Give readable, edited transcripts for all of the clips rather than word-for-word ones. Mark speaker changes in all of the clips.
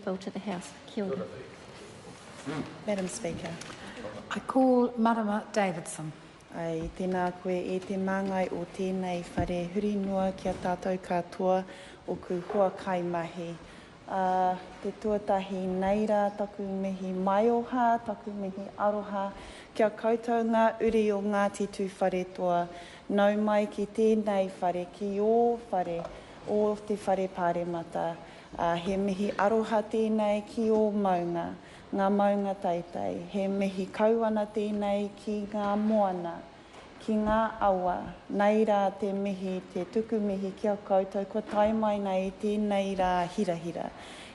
Speaker 1: Bill to the House. Kia ora.
Speaker 2: Madam Speaker.
Speaker 3: I call Marama Davidson.
Speaker 2: Ai tēnā koe e te māngai o tēnei whare huri noa kia tātou katoa o ku hoa kai mahi. Te tuatahi neira, taku mihi maioha, taku mihi aroha, kia koutou ngā uri o Ngāti Tūwharetoa, nau mai ki tēnei whare, ki o whare, o te whare pāremata. He mihi aroha tēnei ki o maunga, ngā maunga teitei. He mihi kauana tēnei ki ngā moana, ki ngā awa. Nei rā te mihi, te tuku mihi kia koutou, kua tai mai nei tēnei rā hirahira.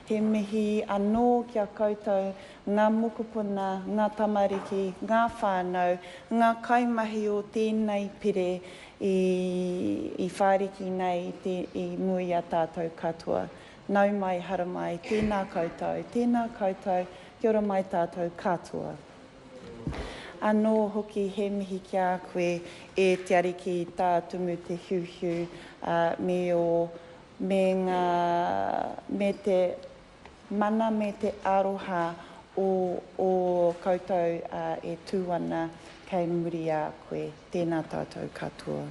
Speaker 2: He mihi anō kia koutou, ngā mokopuna, ngā tamariki, ngā whānau, ngā kaimahi o tēnei pire i whāriki nei i mui a tātou katoa. Nau mai, hara mai, tēnā koutou, kia ora mai tātou katoa. Anō hoki he mihi kia koe e te ariki tā tumu te hiuhiu me te mana me te aroha o koutou e tūana kei muri a koe. Tēnā tātou katoa.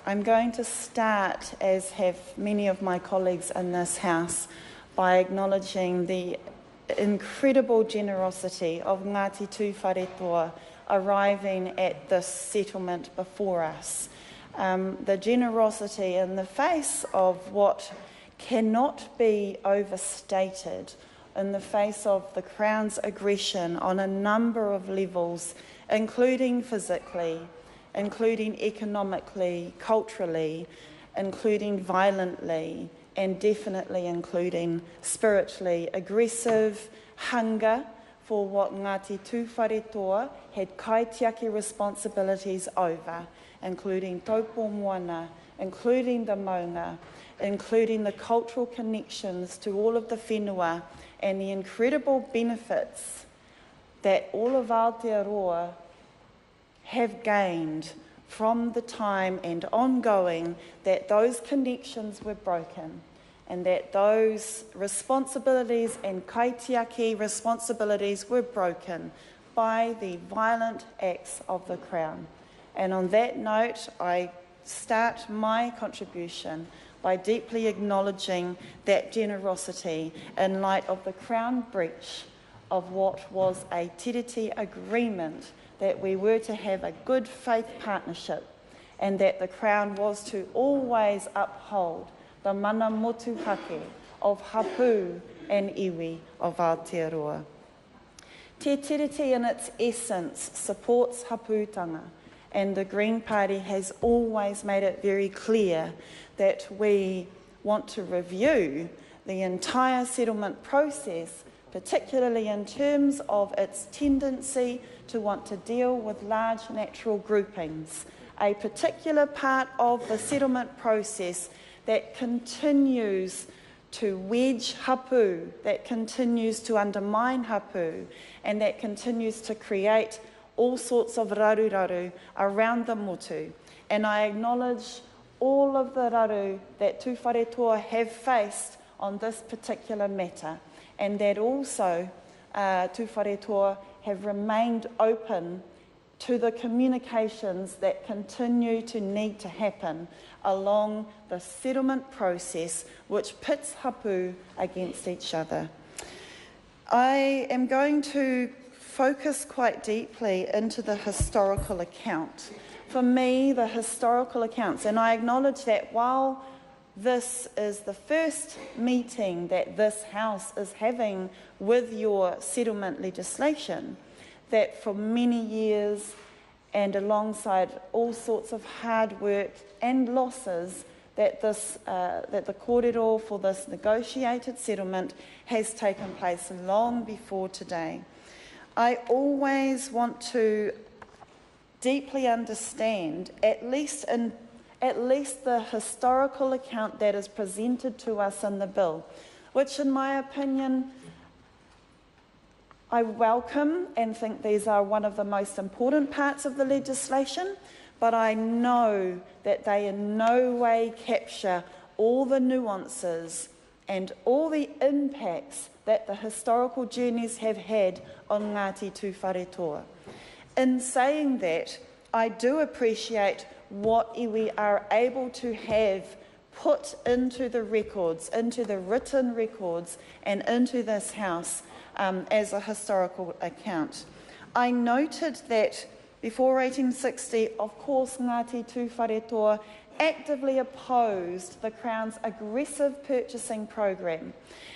Speaker 2: I'm going to start, as have many of my colleagues in this House, by acknowledging the incredible generosity of Ngāti Tūwharetoa arriving at this settlement before us. The generosity in the face of what cannot be overstated, in the face of the Crown's aggression on a number of levels, including physically, including economically, culturally, including violently, and definitely including spiritually, aggressive hunger for what Ngāti Tūwharetoa had kaitiaki responsibilities over, including Tāupo Moana, including the maunga, including the cultural connections to all of the whenua and the incredible benefits that all of Aotearoa have gained from the time and ongoing that those connections were broken and that those responsibilities and kaitiaki responsibilities were broken by the violent acts of the Crown. And on that note, I start my contribution by deeply acknowledging that generosity in light of the Crown breach of what was a tiriti agreement that we were to have a good faith partnership and that the Crown was to always uphold the mana motuhake of hapu and iwi of Aotearoa. Te tiriti in its essence supports haputanga, and the Green Party has always made it very clear that we want to review the entire settlement process, particularly in terms of its tendency to want to deal with large natural groupings, a particular part of the settlement process that continues to wedge hapu, that continues to undermine hapu, and that continues to create all sorts of raru around the motu. And I acknowledge all of the raru that Tūwharetoa have faced on this particular matter, and that also Tūwharetoa have remained open to the communications that continue to need to happen along the settlement process which pits hapu against each other. I am going to focus quite deeply into the historical account. For me, the historical accounts, and I acknowledge that while this is the first meeting that this House is having with your settlement legislation, that for many years and alongside all sorts of hard work and losses that the kōrero for this negotiated settlement has taken place long before today. I always want to deeply understand, at least the historical account that is presented to us in the bill, which in my opinion I welcome and think these are one of the most important parts of the legislation, but I know that they in no way capture all the nuances and all the impacts that the historical journeys have had on Ngāti Tūwharetoa. In saying that, I do appreciate what we are able to have put into the records, into the written records, and into this house as a historical account. I noted that before 1860, of course, Ngāti Tūwharetoa actively opposed the Crown's aggressive purchasing program,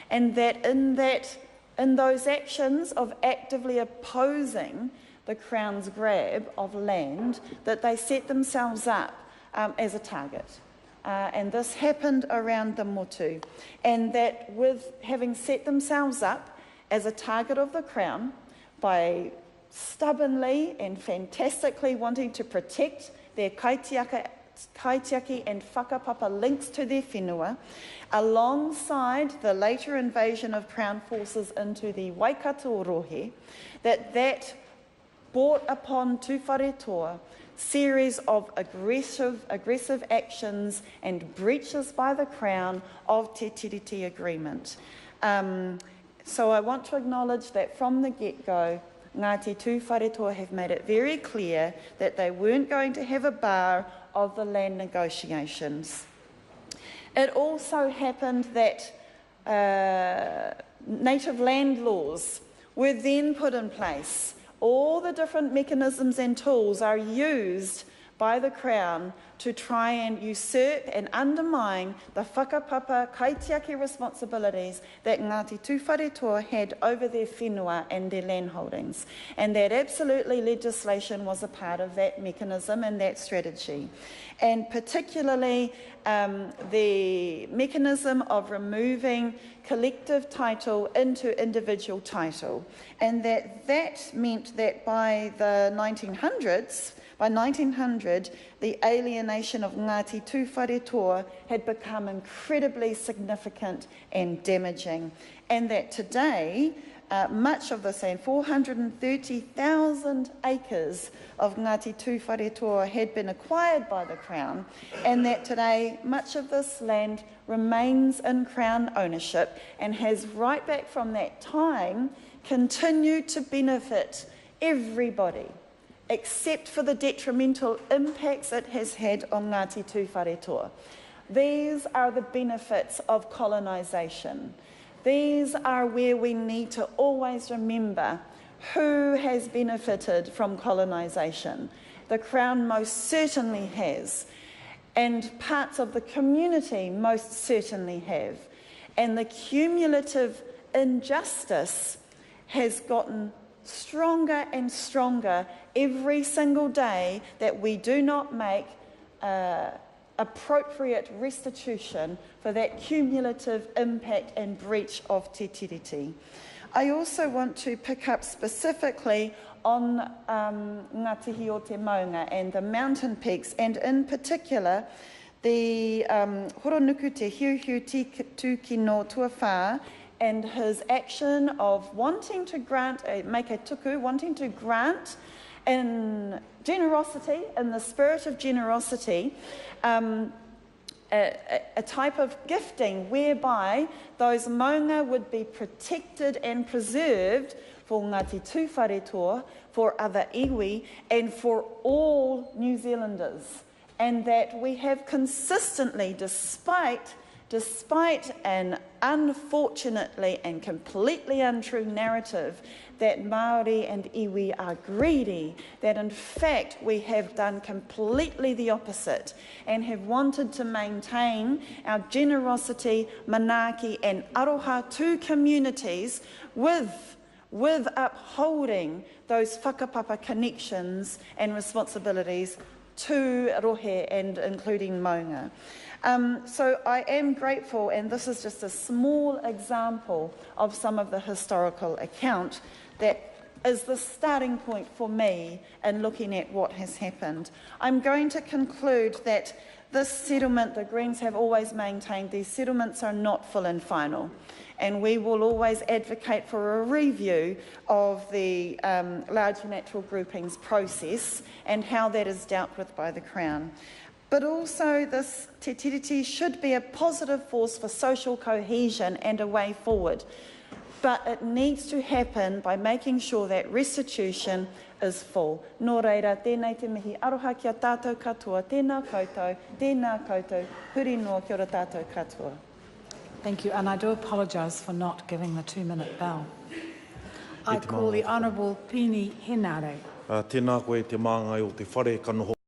Speaker 2: and that in those actions of actively opposing the Crown's grab of land, that they set themselves up as a target. And this happened around the motu, and that with having set themselves up as a target of the Crown by stubbornly and fantastically wanting to protect their kaitiaki and whakapapa links to their whenua, alongside the later invasion of Crown forces into the Waikato Rohe, that brought upon Tūwharetoa series of aggressive actions and breaches by the Crown of Te Tiriti Agreement. So I want to acknowledge that from the get-go, Ngāti Tūwharetoa have made it very clear that they weren't going to have a bar of the land negotiations. It also happened that native land laws were then put in place. All the different mechanisms and tools are used by the Crown to try and usurp and undermine the whakapapa kaitiaki responsibilities that Ngāti Tūwharetoa had over their whenua and their land holdings. And that absolutely legislation was a part of that mechanism and that strategy. And particularly the mechanism of removing collective title into individual title. And that meant that by the 1900s, by 1900, the alienation of Ngāti Tūwharetoa had become incredibly significant and damaging, and that today, much of this land, 430,000 acres of Ngāti Tūwharetoa had been acquired by the Crown, and that today much of this land remains in Crown ownership and has right back from that time continued to benefit everybody, except for the detrimental impacts it has had on Ngāti Tūwharetoa. These are the benefits of colonisation. These are where we need to always remember who has benefited from colonisation. The Crown most certainly has, and parts of the community most certainly have. And the cumulative injustice has gotten stronger and stronger every single day that we do not make appropriate restitution for that cumulative impact and breach of Te Tiriti. I also want to pick up specifically on Ngātihi o te Maunga and the mountain peaks, and in particular the Horonuku te Hiuhiu Tūki no Tuawhā, and his action of wanting to grant, make a tuku, wanting to grant in generosity, in the spirit of generosity, a type of gifting whereby those maunga would be protected and preserved for Ngāti Tūwharetoa, for other iwi, and for all New Zealanders. And that we have consistently, despite an unfortunately and completely untrue narrative that Māori and iwi are greedy, that in fact we have done completely the opposite and have wanted to maintain our generosity, manaaki and aroha to communities with upholding those whakapapa connections and responsibilities to rohe and including maunga. So I am grateful, and this is just a small example of some of the historical account that is the starting point for me in looking at what has happened. I'm going to conclude that this settlement, the Greens have always maintained these settlements are not full and final, and we will always advocate for a review of the large natural groupings process and how that is dealt with by the Crown. But also this te tiriti should be a positive force for social cohesion and a way forward. But it needs to happen by making sure that restitution is full. Nō reira, tēnei te mihi aroha kia tātou katoa, tēnā koutou, huri noa kia ora tātou katoa.
Speaker 3: Thank you, and I do apologise for not giving the 2-minute bell. I call the Honourable Pini Henare.
Speaker 1: Tēnā koe te maunga o te whare kanoho.